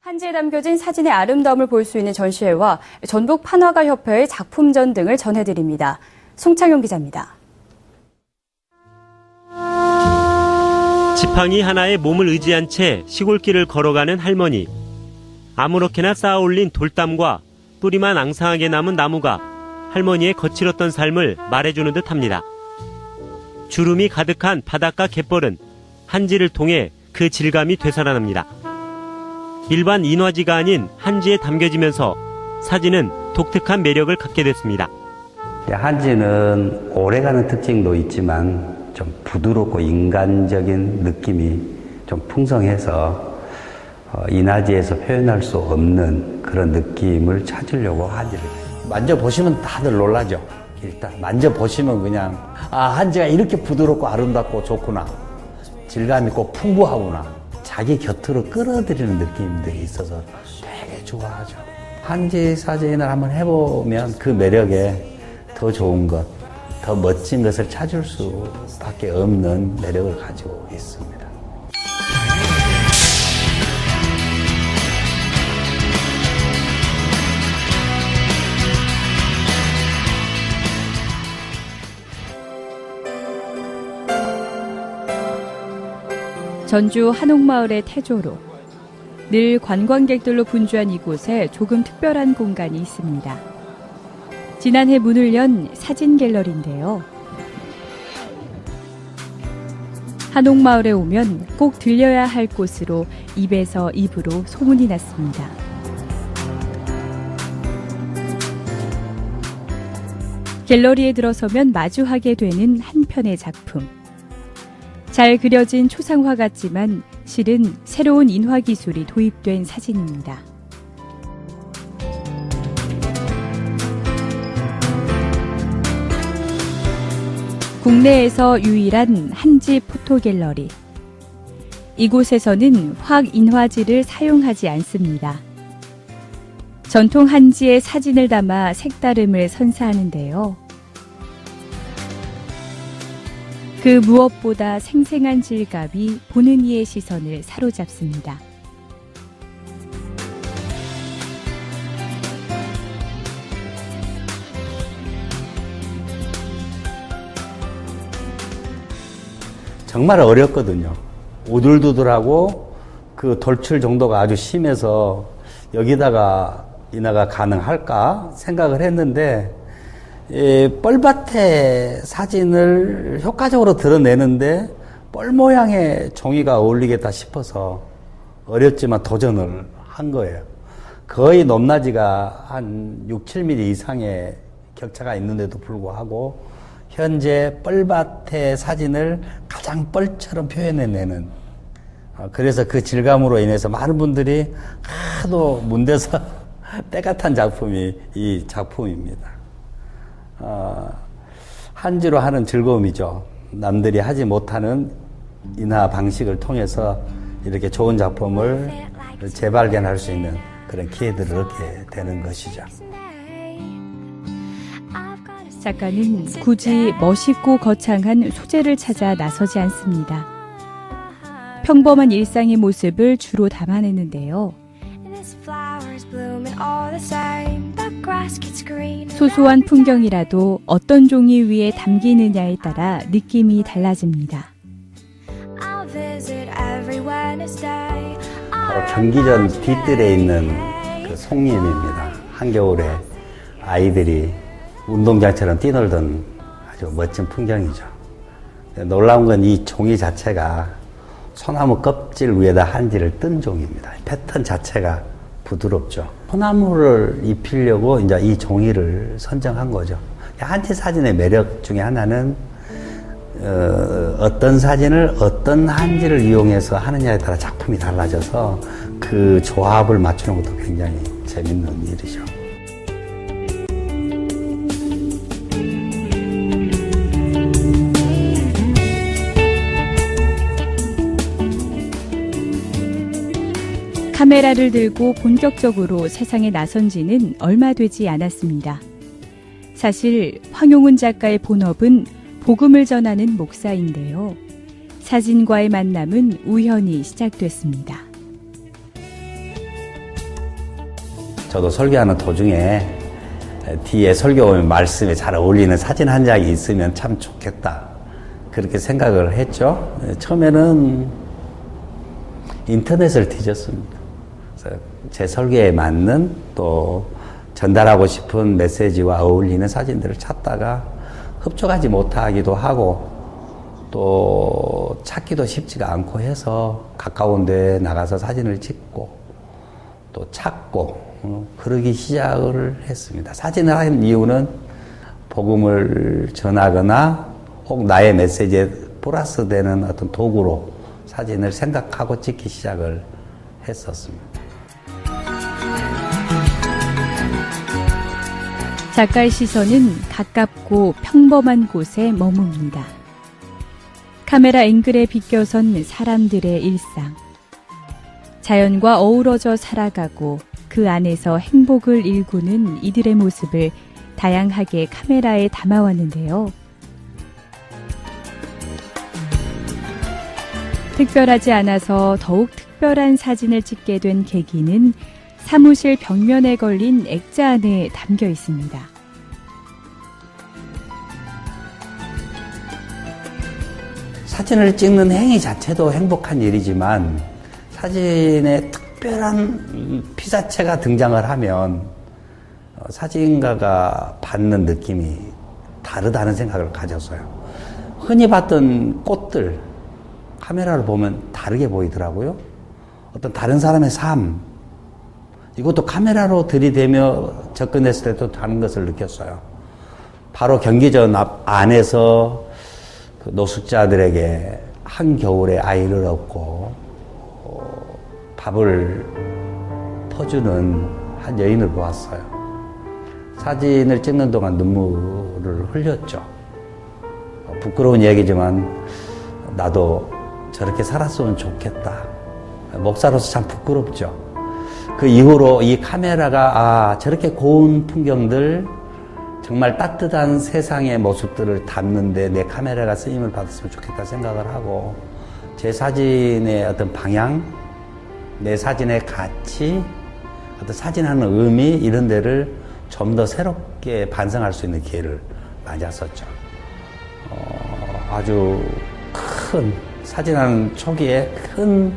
한지에 담겨진 사진의 아름다움을 볼 수 있는 전시회와 전북 판화가협회의 작품전 등을 전해드립니다. 송창용 기자입니다. 지팡이 하나에 몸을 의지한 채 시골길을 걸어가는 할머니. 아무렇게나 쌓아 올린 돌담과 뿌리만 앙상하게 남은 나무가 할머니의 거칠었던 삶을 말해주는 듯합니다. 주름이 가득한 바닷가 갯벌은 한지를 통해 그 질감이 되살아납니다. 일반 인화지가 아닌 한지에 담겨지면서 사진은 독특한 매력을 갖게 됐습니다. 한지는 오래가는 특징도 있지만 좀 부드럽고 인간적인 느낌이 좀 풍성해서 인화지에서 표현할 수 없는 그런 느낌을 찾으려고 한지를 만져보시면 다들 놀라죠. 일단 만져보시면 그냥 한지가 이렇게 부드럽고 아름답고 좋구나, 질감 있고 풍부하구나, 자기 곁으로 끌어들이는 느낌들이 있어서 되게 좋아하죠. 한지 사진을 한번 해보면 그 매력에 더 좋은 것, 더 멋진 것을 찾을 수밖에 없는 매력을 가지고 있습니다. 전주 한옥마을의 태조로. 늘 관광객들로 분주한 이곳에 조금 특별한 공간이 있습니다. 지난해 문을 연 사진 갤러리인데요. 한옥마을에 오면 꼭 들려야 할 곳으로 입에서 입으로 소문이 났습니다. 갤러리에 들어서면 마주하게 되는 한 편의 작품. 잘 그려진 초상화 같지만 실은 새로운 인화 기술이 도입된 사진입니다. 국내에서 유일한 한지 포토갤러리. 이곳에서는 확인화지를 사용하지 않습니다. 전통 한지의 사진을 담아 색다름을 선사하는데요. 그 무엇보다 생생한 질감이 보는 이의 시선을 사로잡습니다. 정말 어렵거든요. 오돌도돌하고 그 돌출 정도가 아주 심해서 여기다가 인화가 가능할까 생각을 했는데, 뻘밭에 사진을 효과적으로 드러내는데 뻘 모양의 종이가 어울리겠다 싶어서 어렵지만 도전을 한 거예요. 거의 높낮이가 한 6, 7mm 이상의 격차가 있는데도 불구하고 현재 뻘밭의 사진을 가장 뻘처럼 표현해내는, 그래서 그 질감으로 인해서 많은 분들이 하도 문대서 때가 탄 작품이 이 작품입니다. 한지로 하는 즐거움이죠. 남들이 하지 못하는 인화 방식을 통해서 이렇게 좋은 작품을 재발견할 수 있는 그런 기회들을 얻게 되는 것이죠. 작가는 굳이 멋있고 거창한 소재를 찾아 나서지 않습니다. 평범한 일상의 모습을 주로 담아내는데요. 소소한 풍경이라도 어떤 종이 위에 담기느냐에 따라 느낌이 달라집니다. 바로 경기전 뒤뜰에 있는 그 송림입니다. 한겨울에 아이들이 운동장처럼 뛰놀던 아주 멋진 풍경이죠. 놀라운 건 이 종이 자체가 소나무 껍질 위에다 한지를 뜬 종입니다. 패턴 자체가 부드럽죠. 소나무를 입히려고 이제 이 종이를 선정한 거죠. 한지 사진의 매력 중에 하나는 어떤 사진을 어떤 한지를 이용해서 하느냐에 따라 작품이 달라져서 그 조합을 맞추는 것도 굉장히 재밌는 일이죠. 카메라를 들고 본격적으로 세상에 나선 지는 얼마 되지 않았습니다. 사실 황용운 작가의 본업은 복음을 전하는 목사인데요. 사진과의 만남은 우연히 시작됐습니다. 저도 설교하는 도중에 뒤에 설교 말씀에 잘 어울리는 사진 한 장이 있으면 참 좋겠다. 그렇게 생각을 했죠. 처음에는 인터넷을 뒤졌습니다. 그래서 제 설교에 맞는 또 전달하고 싶은 메시지와 어울리는 사진들을 찾다가 흡족하지 못하기도 하고 또 찾기도 쉽지가 않고 해서 가까운 데에 나가서 사진을 찍고 또 찾고 그러기 시작을 했습니다. 사진을 한 이유는 복음을 전하거나 혹 나의 메시지에 플러스 되는 어떤 도구로 사진을 생각하고 찍기 시작을 했었습니다. 작가의 시선은 가깝고 평범한 곳에 머뭅니다. 카메라 앵글에 비껴선 사람들의 일상. 자연과 어우러져 살아가고 그 안에서 행복을 일구는 이들의 모습을 다양하게 카메라에 담아왔는데요. 특별하지 않아서 더욱 특별한 사진을 찍게 된 계기는 사무실 벽면에 걸린 액자 안에 담겨 있습니다. 사진을 찍는 행위 자체도 행복한 일이지만 사진에 특별한 피사체가 등장을 하면 사진가가 받는 느낌이 다르다는 생각을 가졌어요. 흔히 봤던 꽃들 카메라를 보면 다르게 보이더라고요. 어떤 다른 사람의 삶 이것도 카메라로 들이대며 접근했을 때도 다른 것을 느꼈어요. 바로 경기전 안에서 그 노숙자들에게 한겨울에 아이를 얻고 밥을 퍼주는 한 여인을 보았어요. 사진을 찍는 동안 눈물을 흘렸죠. 부끄러운 얘기지만 나도 저렇게 살았으면 좋겠다. 목사로서 참 부끄럽죠. 그 이후로 이 카메라가 저렇게 고운 풍경들 정말 따뜻한 세상의 모습들을 담는데 내 카메라가 쓰임을 받았으면 좋겠다 생각을 하고 제 사진의 어떤 방향, 내 사진의 가치, 어떤 사진하는 의미 이런 데를 좀 더 새롭게 반성할 수 있는 기회를 맞았었죠. 아주 큰 사진하는 초기에 큰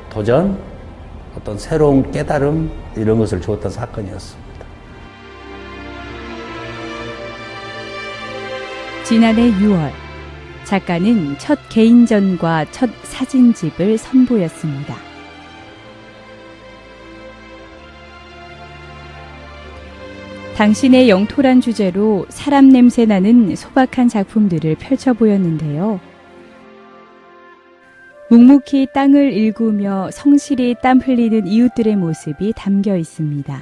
도전, 어떤 새로운 깨달음 이런 것을 주었던 사건이었습니다. 지난해 6월 작가는 첫 개인전과 첫 사진집을 선보였습니다. 당신의 영토란 주제로 사람 냄새 나는 소박한 작품들을 펼쳐 보였는데요. 묵묵히 땅을 일구며 성실히 땀 흘리는 이웃들의 모습이 담겨 있습니다.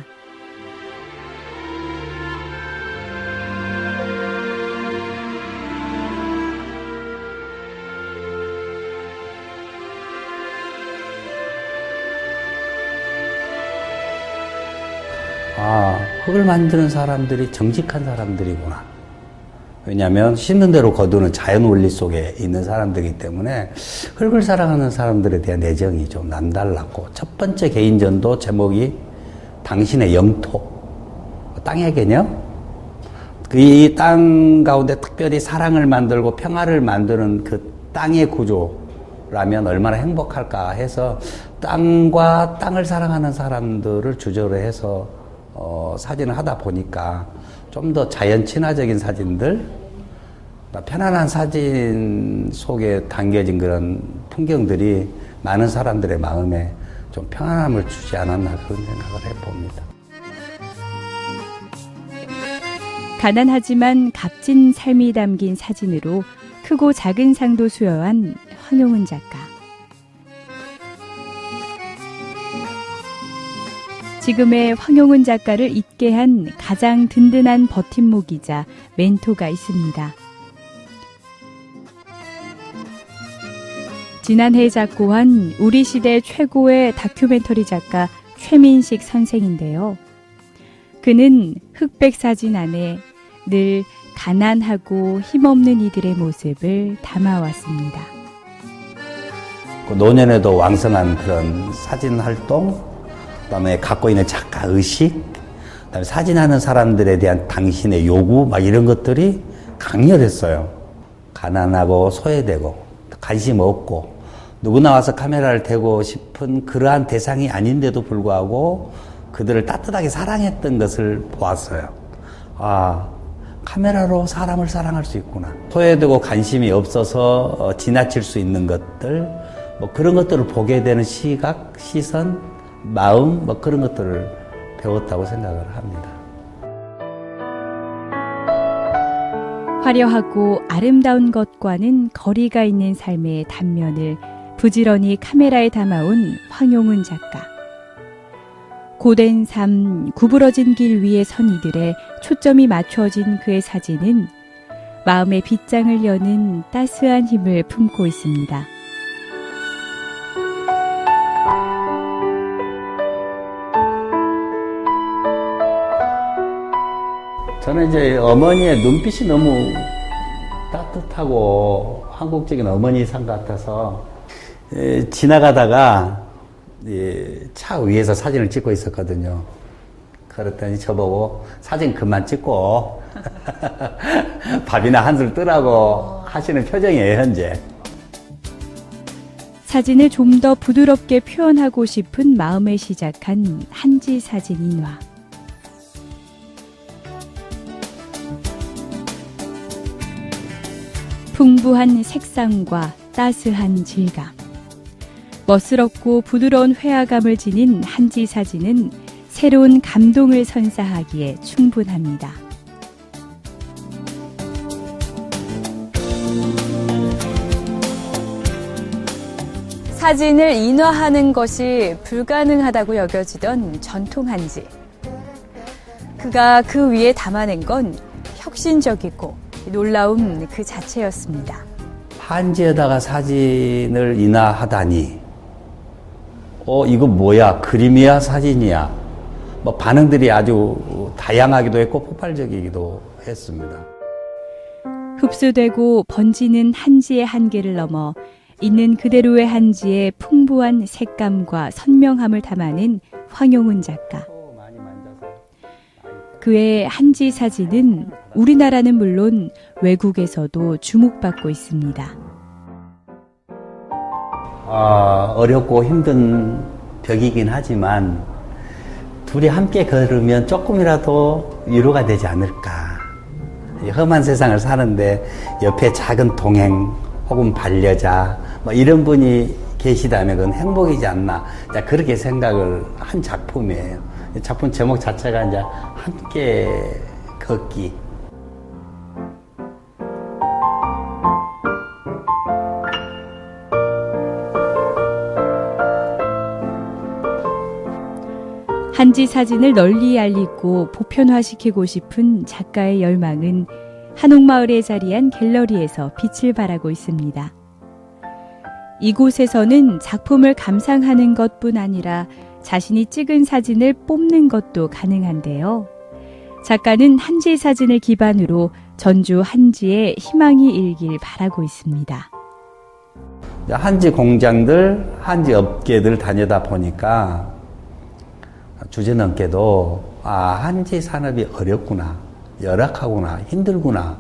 흙을 만드는 사람들이 정직한 사람들이구나. 왜냐하면 씻는 대로 거두는 자연 원리 속에 있는 사람들이기 때문에 흙을 사랑하는 사람들에 대한 애정이 좀 남달랐고 첫 번째 개인전도 제목이 당신의 영토, 땅의 개념. 이 땅 가운데 특별히 사랑을 만들고 평화를 만드는 그 땅의 구조라면 얼마나 행복할까 해서 땅과 땅을 사랑하는 사람들을 주제로 해서 사진을 하다 보니까 좀 더 자연 친화적인 사진들, 편안한 사진 속에 담겨진 그런 풍경들이 많은 사람들의 마음에 좀 평안함을 주지 않았나 그런 생각을 해봅니다. 가난하지만 값진 삶이 담긴 사진으로 크고 작은 상도 수여한 황용은 작가. 지금의 황용은 작가를 잊게 한 가장 든든한 버팀목이자 멘토가 있습니다. 지난해 작고한 우리 시대 최고의 다큐멘터리 작가 최민식 선생인데요. 그는 흑백 사진 안에 늘 가난하고 힘없는 이들의 모습을 담아왔습니다. 노년에도 왕성한 그런 사진 활동, 그다음에 갖고 있는 작가 의식, 그다음에 사진하는 사람들에 대한 당신의 요구, 막 이런 것들이 강렬했어요. 가난하고 소외되고 관심 없고 누구나 와서 카메라를 대고 싶은 그러한 대상이 아닌데도 불구하고 그들을 따뜻하게 사랑했던 것을 보았어요. 아, 카메라로 사람을 사랑할 수 있구나. 소외되고 관심이 없어서 지나칠 수 있는 것들, 뭐 그런 것들을 보게 되는 시각, 시선, 마음, 뭐 그런 것들을 배웠다고 생각을 합니다. 화려하고 아름다운 것과는 거리가 있는 삶의 단면을 부지런히 카메라에 담아온 황용운 작가. 고된 삶, 구부러진 길 위에 선 이들의 초점이 맞춰진 그의 사진은 마음의 빗장을 여는 따스한 힘을 품고 있습니다. 저는 이제 어머니의 눈빛이 너무 따뜻하고 한국적인 어머니상 같아서 지나가다가 차 위에서 사진을 찍고 있었거든요. 그랬더니 저보고 사진 그만 찍고 밥이나 한술 뜨라고 하시는 표정이에요, 현재. 사진을 좀 더 부드럽게 표현하고 싶은 마음에 시작한 한지 사진 인화. 풍부한 색상과 따스한 질감. 멋스럽고 부드러운 회화감을 지닌 한지 사진은 새로운 감동을 선사하기에 충분합니다. 사진을 인화하는 것이 불가능하다고 여겨지던 전통 한지. 그가 그 위에 담아낸 건 혁신적이고 놀라움 그 자체였습니다. 한지에다가 사진을 인화하다니. 이거 뭐야? 그림이야? 사진이야? 뭐 반응들이 아주 다양하기도 했고 폭발적이기도 했습니다. 흡수되고 번지는 한지의 한계를 넘어 있는 그대로의 한지의 풍부한 색감과 선명함을 담아낸 황용운 작가. 그의 한지 사진은 우리나라는 물론 외국에서도 주목받고 있습니다. 어렵고 힘든 벽이긴 하지만 둘이 함께 걸으면 조금이라도 위로가 되지 않을까. 이 험한 세상을 사는데 옆에 작은 동행 혹은 반려자 뭐 이런 분이 계시다면 그건 행복이지 않나. 그렇게 생각을 한 작품이에요. 작품 제목 자체가 이제 함께 걷기. 한지 사진을 널리 알리고 보편화시키고 싶은 작가의 열망은 한옥마을에 자리한 갤러리에서 빛을 발하고 있습니다. 이곳에서는 작품을 감상하는 것뿐 아니라 자신이 찍은 사진을 뽑는 것도 가능한데요. 작가는 한지 사진을 기반으로 전주 한지에 희망이 일길 바라고 있습니다. 한지 공장들, 한지 업계들 다니다 보니까 주제넘게도 한지 산업이 어렵구나, 열악하구나, 힘들구나.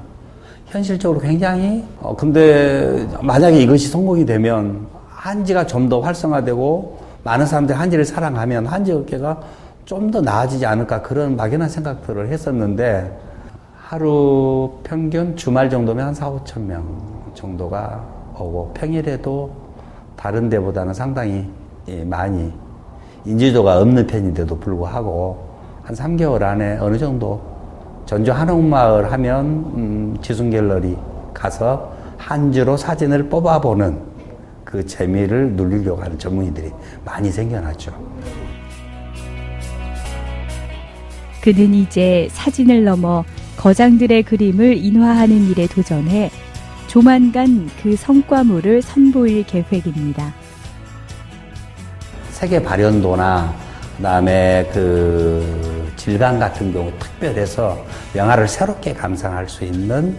현실적으로 굉장히 근데 만약에 이것이 성공이 되면 한지가 좀 더 활성화되고 많은 사람들이 한지를 사랑하면 한지 업계가 좀 더 나아지지 않을까 그런 막연한 생각들을 했었는데 하루 평균 주말 정도면 한 4-5천 명 정도가 오고 평일에도 다른 데보다는 상당히 많이 인지도가 없는 편인데도 불구하고 한 3개월 안에 어느 정도 전주 한옥마을 하면 지순갤러리 가서 한지로 사진을 뽑아보는 그 재미를 누리려고 하는 전문의들이 많이 생겨났죠. 그는 이제 사진을 넘어 거장들의 그림을 인화하는 일에 도전해 조만간 그 성과물을 선보일 계획입니다. 세계 발현도나 그다음에 그 질감 같은 경우 특별해서 명화를 새롭게 감상할 수 있는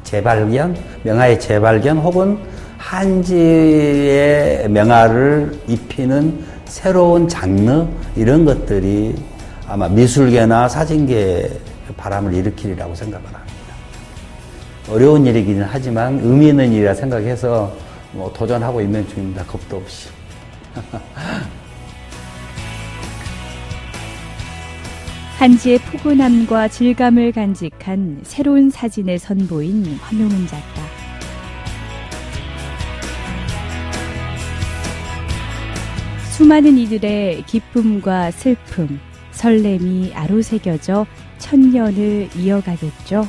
재발견, 명화의 재발견 혹은 한지의 명화를 입히는 새로운 장르 이런 것들이 아마 미술계나 사진계의 바람을 일으키리라고 생각을 합니다. 어려운 일이기는 하지만 의미 있는 일이라 생각해서 뭐 도전하고 있는 중입니다. 겁도 없이. 한지의 포근함과 질감을 간직한 새로운 사진을 선보인 황용은 작가. 수많은 이들의 기쁨과 슬픔, 설렘이 아로새겨져 천년을 이어가겠죠.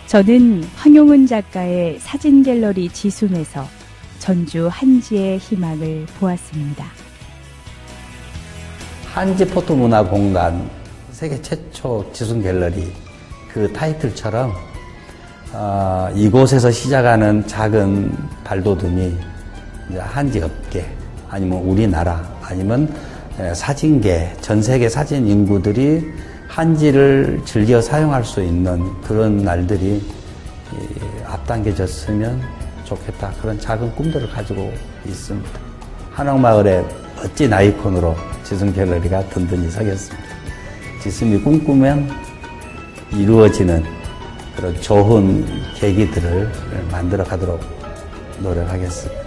저는 황용은 작가의 사진 갤러리 지순에서 전주 한지의 희망을 보았습니다. 한지 포토문화공간 세계 최초 지순 갤러리 그 타이틀처럼 이곳에서 시작하는 작은 발돋움이 이제 한지 업계 아니면 우리나라 아니면 사진계 전 세계 사진 인구들이 한지를 즐겨 사용할 수 있는 그런 날들이 앞당겨졌으면 좋겠다. 그런 작은 꿈들을 가지고 있습니다. 한옥마을의 멋진 아이콘으로 지순 갤러리가 든든히 서겠습니다. 지순이 꿈꾸면 이루어지는 그런 좋은 계기들을 만들어 가도록 노력하겠습니다.